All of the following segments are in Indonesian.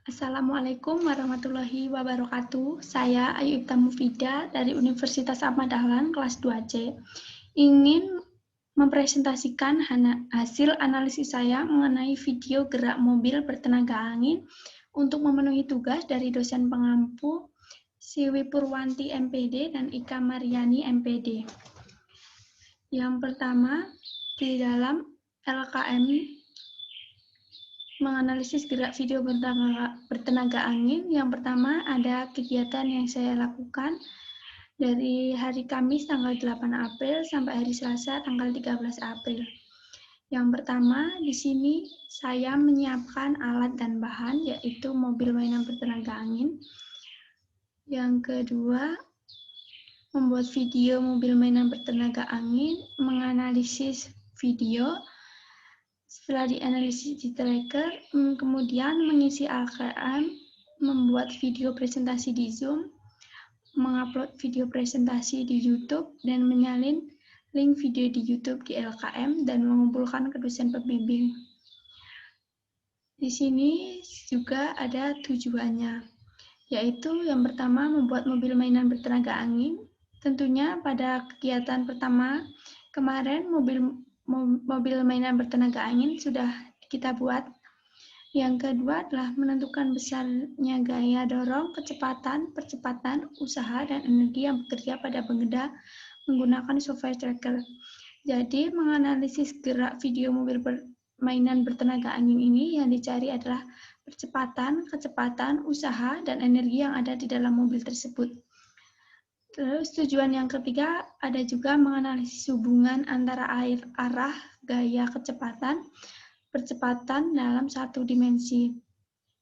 Assalamualaikum warahmatullahi wabarakatuh. Saya Ayu Mufida dari Universitas Ahmad Dahlan kelas 2C ingin mempresentasikan hasil analisis saya mengenai video gerak mobil bertenaga angin untuk memenuhi tugas dari dosen pengampu Siwi Purwanti MPD dan Ika Mariani MPD. Yang pertama, di dalam LKM menganalisis gerak video bertenaga angin. Yang pertama ada kegiatan yang saya lakukan dari hari Kamis tanggal 8 April sampai hari Selasa tanggal 13 April. Yang pertama, di sini saya menyiapkan alat dan bahan, yaitu mobil mainan bertenaga angin. Yang kedua, membuat video mobil mainan bertenaga angin, menganalisis video. Setelah dianalisis di tracker, kemudian mengisi LKM, membuat video presentasi di Zoom, mengupload video presentasi di YouTube, dan menyalin link video di YouTube di LKM, dan mengumpulkan ke dosen pembimbing. Di sini juga ada tujuannya, yaitu yang pertama membuat mobil mainan bertenaga angin. Tentunya pada kegiatan pertama kemarin mobil mainan bertenaga angin sudah kita buat. Yang kedua adalah menentukan besarnya gaya dorong, kecepatan, percepatan, usaha, dan energi yang bekerja pada pengguna menggunakan software tracker. Jadi, menganalisis gerak video mobil mainan bertenaga angin ini yang dicari adalah percepatan, kecepatan, usaha, dan energi yang ada di dalam mobil tersebut. Terus tujuan yang ketiga ada juga menganalisis hubungan antara arah, gaya, kecepatan, percepatan dalam satu dimensi.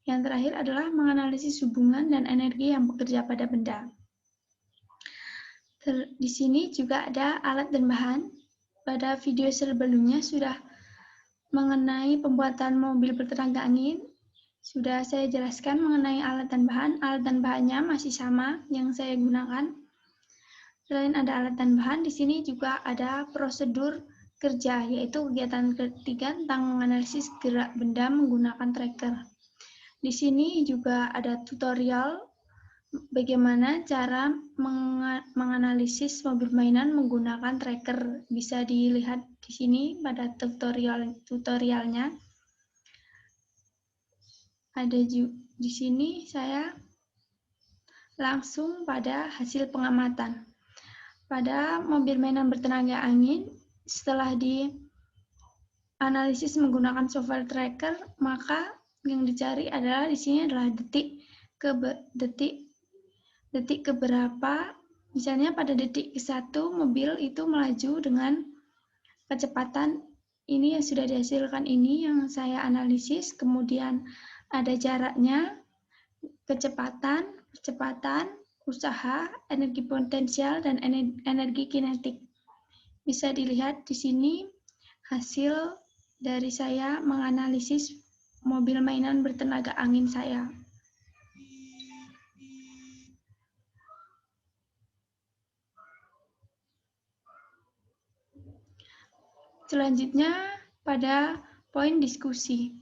Yang terakhir adalah menganalisis hubungan dan energi yang bekerja pada benda. Di sini juga ada alat dan bahan. Pada video sebelumnya sudah mengenai pembuatan mobil bertenaga angin. Sudah saya jelaskan mengenai alat dan bahan. Alat dan bahannya masih sama yang saya gunakan. Selain ada alat dan bahan, di sini juga ada prosedur kerja, yaitu kegiatan ketiga tentang menganalisis gerak benda menggunakan tracker. Di sini juga ada tutorial bagaimana cara menganalisis mobil mainan menggunakan tracker. Bisa dilihat di sini pada tutorialnya. Ada di sini saya langsung pada hasil pengamatan. Pada mobil mainan bertenaga angin, setelah dianalisis menggunakan software tracker, maka yang dicari adalah di sini adalah detik keberapa. Misalnya pada detik ke-1 mobil itu melaju dengan kecepatan ini yang sudah dihasilkan ini yang saya analisis, kemudian ada jaraknya, kecepatan, percepatan, usaha, energi potensial, dan energi kinetik. Bisa dilihat di sini hasil dari saya menganalisis mobil mainan bertenaga angin saya. Selanjutnya pada poin diskusi.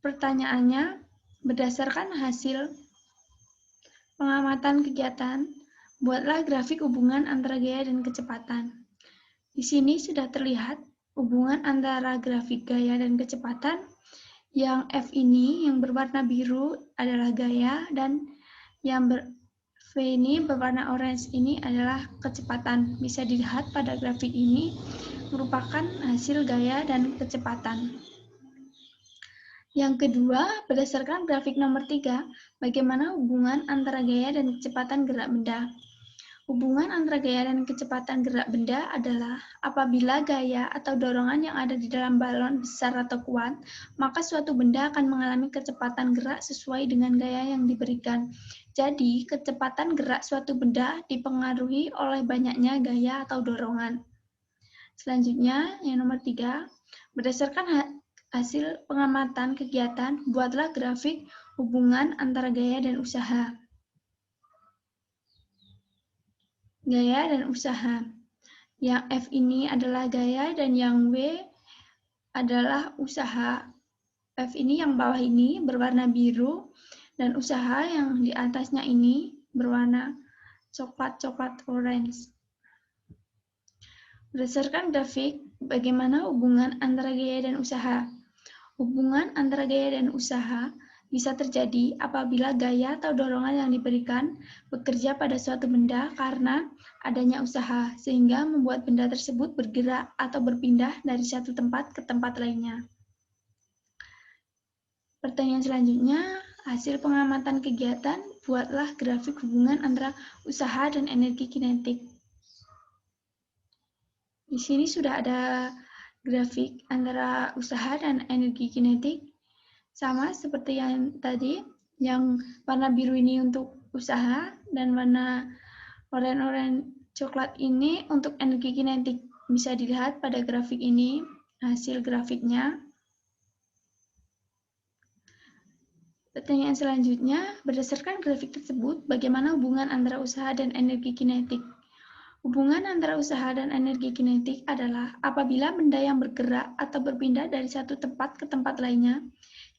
Pertanyaannya, berdasarkan hasil pengamatan kegiatan, buatlah grafik hubungan antara gaya dan kecepatan. Di sini sudah terlihat hubungan antara grafik gaya dan kecepatan. Yang F ini yang berwarna biru adalah gaya dan yang V ini berwarna orange ini adalah kecepatan. Bisa dilihat pada grafik ini merupakan hasil gaya dan kecepatan. Yang kedua, berdasarkan grafik nomor 3, bagaimana hubungan antara gaya dan kecepatan gerak benda. Hubungan antara gaya dan kecepatan gerak benda adalah apabila gaya atau dorongan yang ada di dalam balon besar atau kuat, maka suatu benda akan mengalami kecepatan gerak sesuai dengan gaya yang diberikan. Jadi, kecepatan gerak suatu benda dipengaruhi oleh banyaknya gaya atau dorongan. Selanjutnya, yang nomor 3, berdasarkan hasil pengamatan kegiatan, buatlah grafik hubungan antara gaya dan usaha. Gaya dan usaha. Yang F ini adalah gaya dan yang W adalah usaha. F ini yang bawah ini berwarna biru, dan usaha yang di atasnya ini berwarna coklat-coklat orange. Berdasarkan grafik, bagaimana hubungan antara gaya dan usaha? Hubungan antara gaya dan usaha bisa terjadi apabila gaya atau dorongan yang diberikan bekerja pada suatu benda karena adanya usaha, sehingga membuat benda tersebut bergerak atau berpindah dari satu tempat ke tempat lainnya. Pertanyaan selanjutnya, hasil pengamatan kegiatan, buatlah grafik hubungan antara usaha dan energi kinetik. Di sini sudah ada grafik antara usaha dan energi kinetik, sama seperti yang tadi, yang warna biru ini untuk usaha, dan warna oranye coklat ini untuk energi kinetik. Bisa dilihat pada grafik ini, hasil grafiknya. Pertanyaan selanjutnya, berdasarkan grafik tersebut, bagaimana hubungan antara usaha dan energi kinetik? Hubungan antara usaha dan energi kinetik adalah apabila benda yang bergerak atau berpindah dari satu tempat ke tempat lainnya,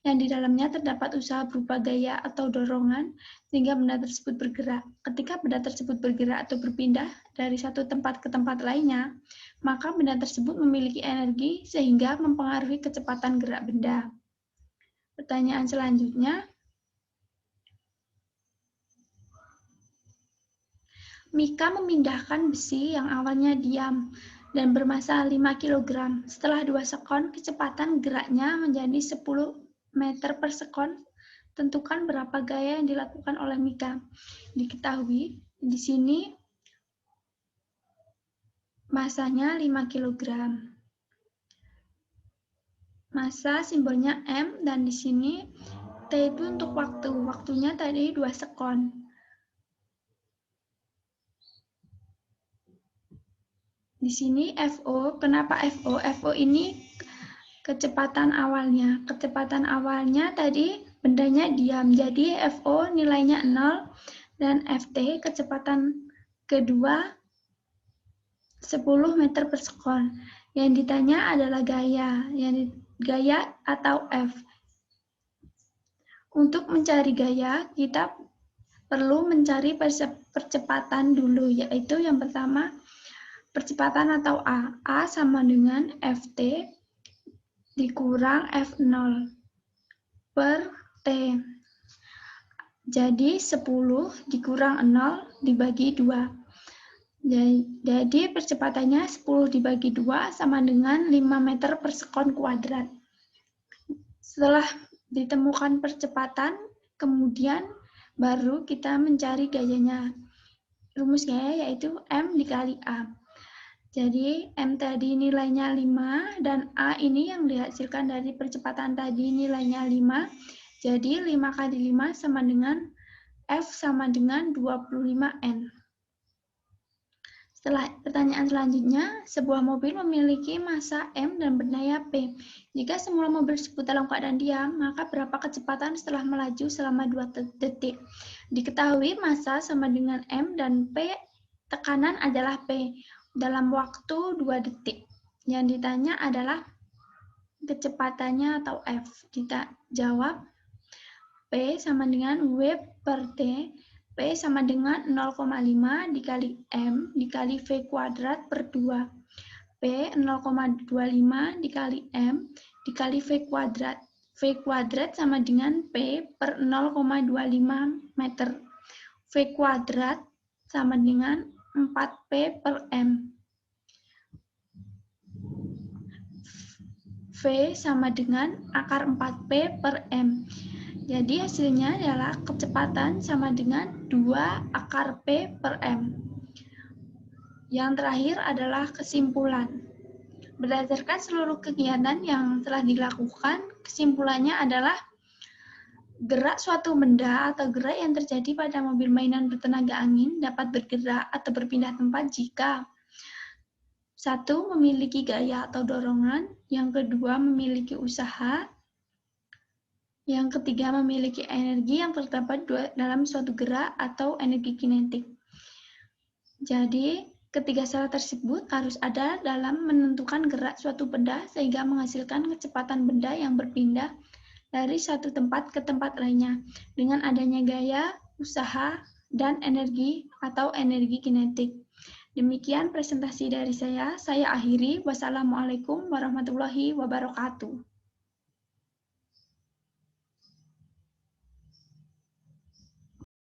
yang di dalamnya terdapat usaha berupa gaya atau dorongan, sehingga benda tersebut bergerak. Ketika benda tersebut bergerak atau berpindah dari satu tempat ke tempat lainnya, maka benda tersebut memiliki energi sehingga mempengaruhi kecepatan gerak benda. Pertanyaan selanjutnya, Mika memindahkan besi yang awalnya diam dan bermassa 5 kg. Setelah 2 sekon, kecepatan geraknya menjadi 10 meter per sekon. Tentukan berapa gaya yang dilakukan oleh Mika. Diketahui di sini massanya 5 kg. Massa simbolnya M, dan di sini T itu untuk waktu. Waktunya tadi 2 sekon. Di sini FO, kenapa FO? FO ini kecepatan awalnya. Kecepatan awalnya tadi bendanya diam, jadi FO nilainya 0, dan FT kecepatan kedua 10 meter per sekon. Yang ditanya adalah gaya, gaya atau F. Untuk mencari gaya, kita perlu mencari percepatan dulu, yaitu yang pertama percepatan atau A. A sama dengan FT dikurang F0 per T. Jadi 10 dikurang 0 dibagi 2. Jadi percepatannya 10 dibagi 2 sama dengan 5 meter per sekon kuadrat. Setelah ditemukan percepatan, kemudian baru kita mencari gayanya. Rumus gaya yaitu M dikali A. Jadi M tadi nilainya 5, dan A ini yang dihasilkan dari percepatan tadi nilainya 5. Jadi 5 kali 5 sama dengan F sama dengan 25N. Setelah pertanyaan selanjutnya, sebuah mobil memiliki massa M dan berdaya P. Jika semua mobil tersebut dalam keadaan diam, maka berapa kecepatan setelah melaju selama 2 detik? Diketahui massa sama dengan M dan P, tekanan adalah P dalam waktu 2 detik. Yang ditanya adalah kecepatannya atau F. Kita jawab P sama dengan W per T. P sama dengan 0,5 dikali M dikali V kuadrat per 2. P 0,25 dikali M dikali V kuadrat. V kuadrat sama dengan P per 0,25 meter. V kuadrat sama dengan 4P per M. V sama dengan akar 4P per M. Jadi hasilnya adalah kecepatan sama dengan 2 akar P per M. Yang terakhir adalah kesimpulan. Berdasarkan seluruh kegiatan yang telah dilakukan, kesimpulannya adalah gerak suatu benda atau gerak yang terjadi pada mobil mainan bertenaga angin dapat bergerak atau berpindah tempat jika 1. Memiliki gaya atau dorongan, yang kedua memiliki usaha, yang ketiga memiliki energi yang terdapat dalam suatu gerak atau energi kinetik. Jadi, ketiga syarat tersebut harus ada dalam menentukan gerak suatu benda sehingga menghasilkan kecepatan benda yang berpindah dari satu tempat ke tempat lainnya dengan adanya gaya, usaha, dan energi atau energi kinetik. Demikian presentasi dari saya. Saya akhiri. Wassalamualaikum warahmatullahi wabarakatuh.